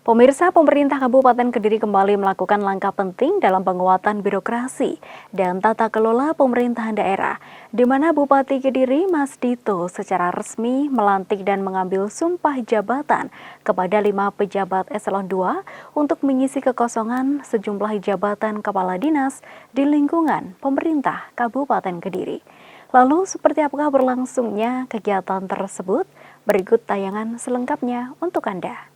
Pemirsa, pemerintah Kabupaten Kediri kembali melakukan langkah penting dalam penguatan birokrasi dan tata kelola pemerintahan daerah, di mana Bupati Kediri Mas Dito secara resmi melantik dan mengambil sumpah jabatan kepada 5 pejabat eselon 2 untuk mengisi kekosongan sejumlah jabatan kepala dinas di lingkungan pemerintah Kabupaten Kediri. Lalu, seperti apakah berlangsungnya kegiatan tersebut? Berikut tayangan selengkapnya untuk Anda.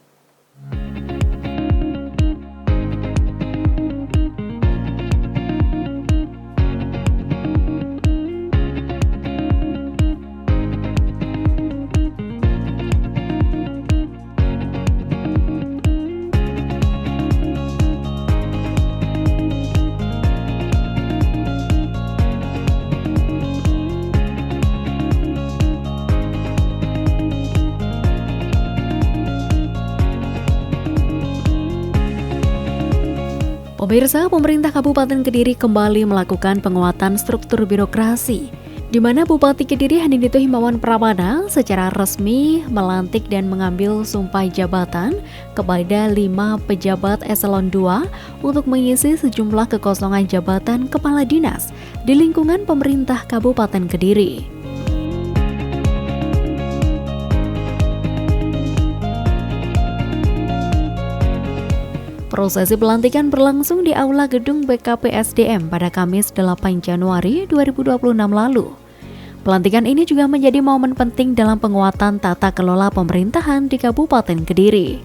Pemirsa, pemerintah Kabupaten Kediri kembali melakukan penguatan struktur birokrasi, di mana Bupati Kediri Handindito Himawan Pramana secara resmi melantik dan mengambil sumpah jabatan kepada 5 pejabat eselon 2 untuk mengisi sejumlah kekosongan jabatan kepala dinas di lingkungan pemerintah Kabupaten Kediri. Prosesi pelantikan berlangsung di Aula Gedung BKPSDM pada Kamis 8 Januari 2026 lalu. Pelantikan ini juga menjadi momen penting dalam penguatan tata kelola pemerintahan di Kabupaten Kediri.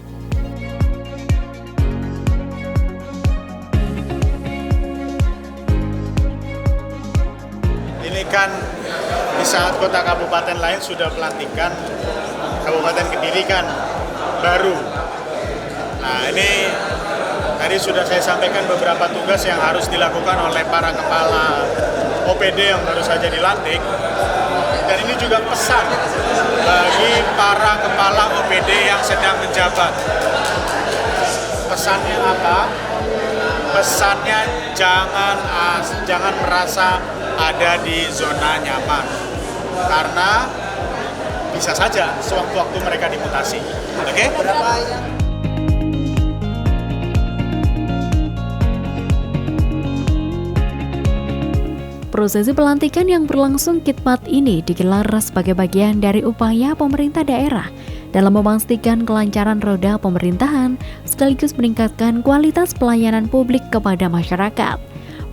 Ini kan di saat kota kabupaten lain sudah pelantikan, Kabupaten Kediri kan baru. Nah, ini tadi sudah saya sampaikan beberapa tugas yang harus dilakukan oleh para kepala OPD yang baru saja dilantik. Dan ini juga pesan bagi para kepala OPD yang sedang menjabat. Pesannya apa? Pesannya jangan merasa ada di zona nyaman. Karena bisa saja sewaktu-waktu mereka dimutasi. Oke? Prosesi pelantikan yang berlangsung khidmat ini digelar sebagai bagian dari upaya pemerintah daerah dalam memastikan kelancaran roda pemerintahan sekaligus meningkatkan kualitas pelayanan publik kepada masyarakat.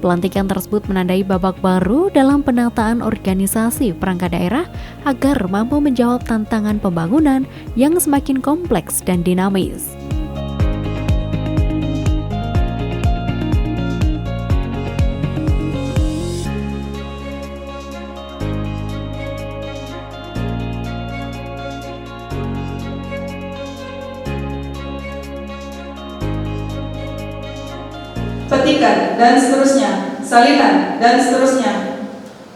Pelantikan tersebut menandai babak baru dalam penataan organisasi perangkat daerah agar mampu menjawab tantangan pembangunan yang semakin kompleks dan dinamis. Petikan dan seterusnya, salinan dan seterusnya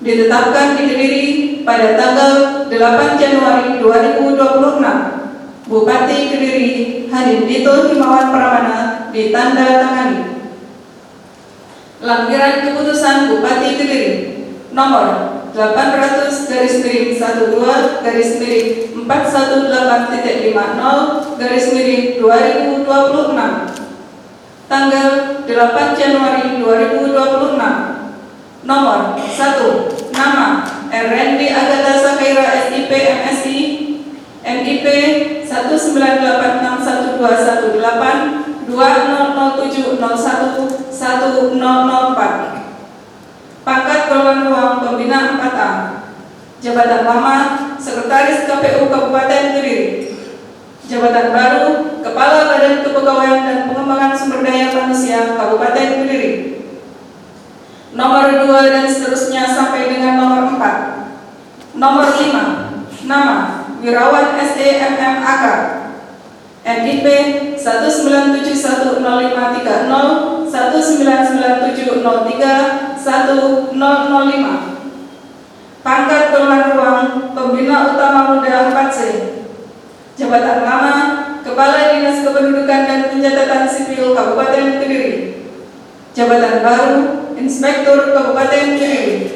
ditetapkan di Kediri pada tanggal 8 Januari 2026. Bupati Kediri Handindito Himawan Pramana ditandatangani. Lampiran keputusan Bupati Kediri nomor 800-418.50/2026 tanggal 8 Januari 2026. Nomor 1. Nama RND Agatha Sakaira SIP MSI NIP 198612118 2007011004. Pangkat golongan ruang pembina 4A. Jabatan lama Sekretaris KPU Kabupaten Kediri. Jabatan baru Kepala Badan Kepegawaian dan Pengembangan Sumber Daya Manusia Kabupaten Kediri. Nomor 2 dan seterusnya sampai dengan nomor 4. Nomor 5. Nama Wirawan SEMMAK NIP 19710530199703105. Pangkat golongan ruang Pembina Utama Muda 4C. Jabatan lama Kepala Dinas Kependudukan dan Pencatatan Sipil Kabupaten Kediri. Jabatan baru Inspektur Kabupaten Kediri.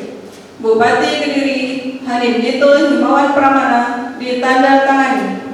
Bupati Kediri Handindito Himawan Pramana ditandatangani.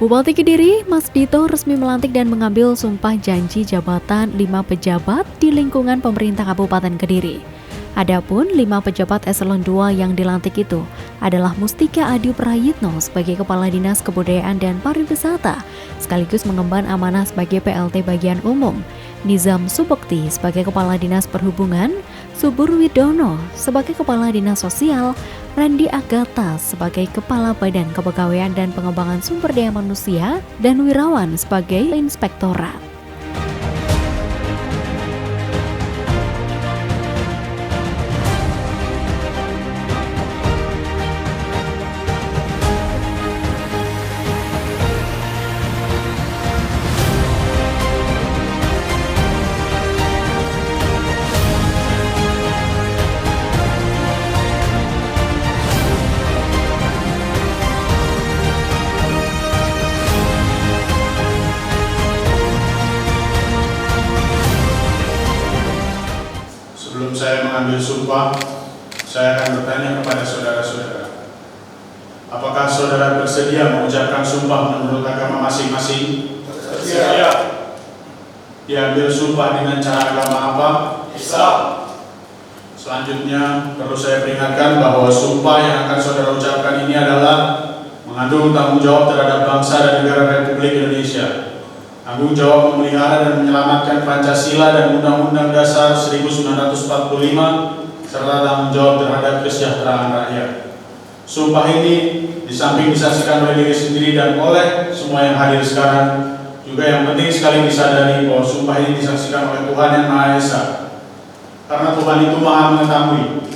Bupati Kediri, Mas Dito resmi melantik dan mengambil sumpah janji jabatan 5 pejabat di lingkungan pemerintah Kabupaten Kediri. Adapun 5 pejabat eselon 2 yang dilantik itu adalah Mustika Adi Prayitno sebagai Kepala Dinas Kebudayaan dan Pariwisata, sekaligus mengemban amanah sebagai PLT Bagian Umum, Nizam Subekti sebagai Kepala Dinas Perhubungan, Subur Widono sebagai Kepala Dinas Sosial, Randy Agatha sebagai Kepala Badan Kepegawaian dan Pengembangan Sumber Daya Manusia, dan Wirawan sebagai Inspektorat. Sebelum saya mengambil sumpah, saya akan bertanya kepada saudara-saudara. Apakah saudara bersedia mengucapkan sumpah menurut agama masing-masing? Bersedia. Diambil sumpah dengan cara agama apa? Islam. Selanjutnya, perlu saya peringatkan bahwa sumpah yang akan saudara ucapkan ini adalah mengandung tanggung jawab terhadap bangsa dan negara Republik Indonesia. Tanggung jawab memelihara dan menyelamatkan Pancasila dan Undang-Undang Dasar 1945, serta tanggung jawab terhadap kesejahteraan rakyat. Sumpah ini di samping disaksikan oleh diri sendiri dan oleh semua yang hadir sekarang, juga yang penting sekali disadari bahwa sumpah ini disaksikan oleh Tuhan Yang Maha Esa. Karena Tuhan itu Maha mengetahui.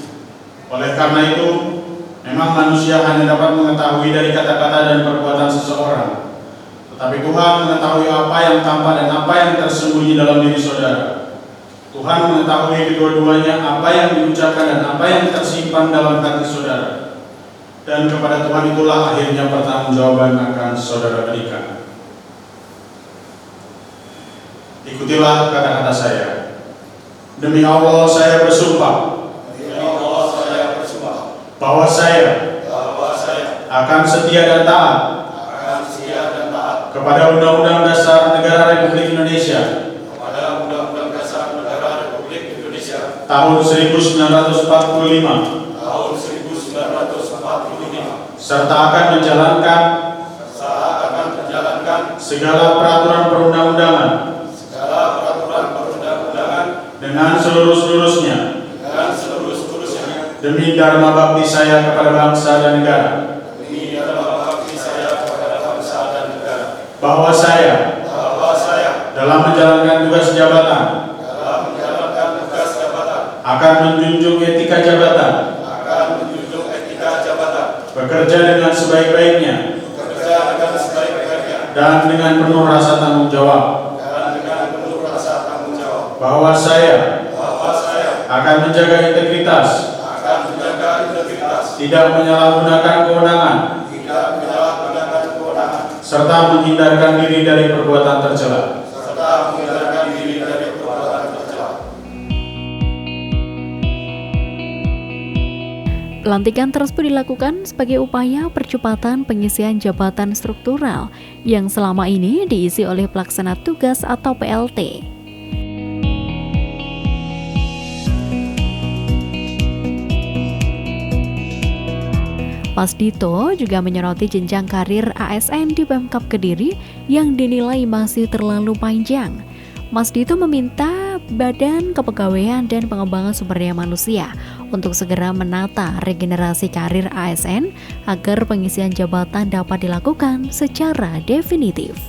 Oleh karena itu, memang manusia hanya dapat mengetahui dari kata-kata dan perbuatan seseorang. Tapi Tuhan mengetahui apa yang tampak dan apa yang tersembunyi dalam diri saudara. Tuhan mengetahui kedua-duanya, apa yang diucapkan dan apa yang tersimpan dalam hati saudara. Dan kepada Tuhan itulah akhirnya pertanggungjawaban akan saudara berikan. Ikutilah kata-kata saya. Demi Allah saya bersumpah. Demi Allah saya bersumpah. Bahwa saya akan setia dan taat kepada Undang-Undang Dasar Negara Republik Indonesia tahun 1945 serta akan menjalankan segala peraturan perundang-undangan dengan seluruh-seluruhnya demi dharma bakti saya kepada bangsa dan negara. Bahwa saya dalam menjalankan tugas jabatan akan menjunjung etika jabatan, bekerja dengan sebaik-baiknya dan dengan penuh rasa tanggung jawab. Bahwa saya akan menjaga integritas, tidak menyalahgunakan kewenangan, serta menghindarkan diri dari perbuatan tercela. Pelantikan tersebut dilakukan sebagai upaya percepatan pengisian jabatan struktural yang selama ini diisi oleh pelaksana tugas atau PLT. Mas Dito juga menyoroti jenjang karir ASN di Pemkab Kediri yang dinilai masih terlalu panjang. Mas Dito meminta Badan Kepegawaian dan Pengembangan Sumber Daya Manusia untuk segera menata regenerasi karir ASN agar pengisian jabatan dapat dilakukan secara definitif.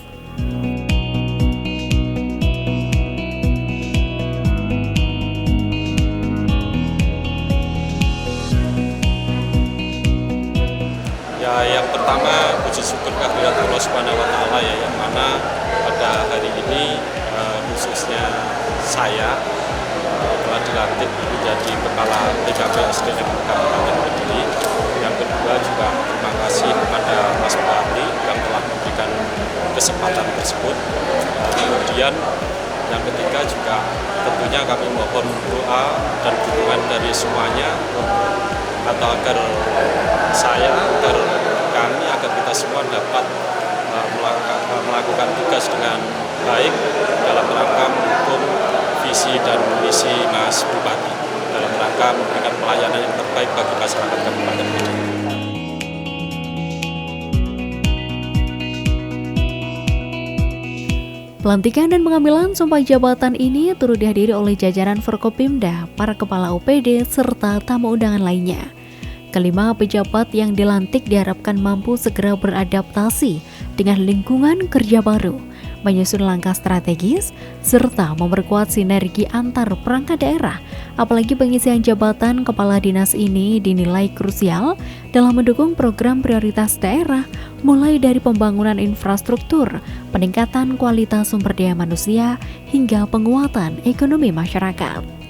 Ya, yang pertama puji syukur kehadirat Allah Subhanahu wa taala ya, yang mana pada hari ini khususnya saya telah dilantik menjadi Kepala TKP SDM Kabupaten Kediri. Yang kedua juga terima kasih kepada Mas Bupati yang telah memberikan kesempatan tersebut. Kemudian yang ketiga juga tentunya kami mohon doa dan dukungan dari semuanya atau agar saya, agar kami, agar kita semua dapat melakukan tugas dengan baik dalam rangka mendukung visi dan misi Mas Bupati dalam rangka memberikan pelayanan yang terbaik bagi masyarakat Kabupaten Kediri. Pelantikan dan pengambilan sumpah jabatan ini turut dihadiri oleh jajaran Forkopimda, para kepala OPD, serta tamu undangan lainnya. Kelima pejabat yang dilantik diharapkan mampu segera beradaptasi dengan lingkungan kerja baru, menyusun langkah strategis, serta memperkuat sinergi antar perangkat daerah. Apalagi pengisian jabatan kepala dinas ini dinilai krusial dalam mendukung program prioritas daerah, mulai dari pembangunan infrastruktur, peningkatan kualitas sumber daya manusia, hingga penguatan ekonomi masyarakat.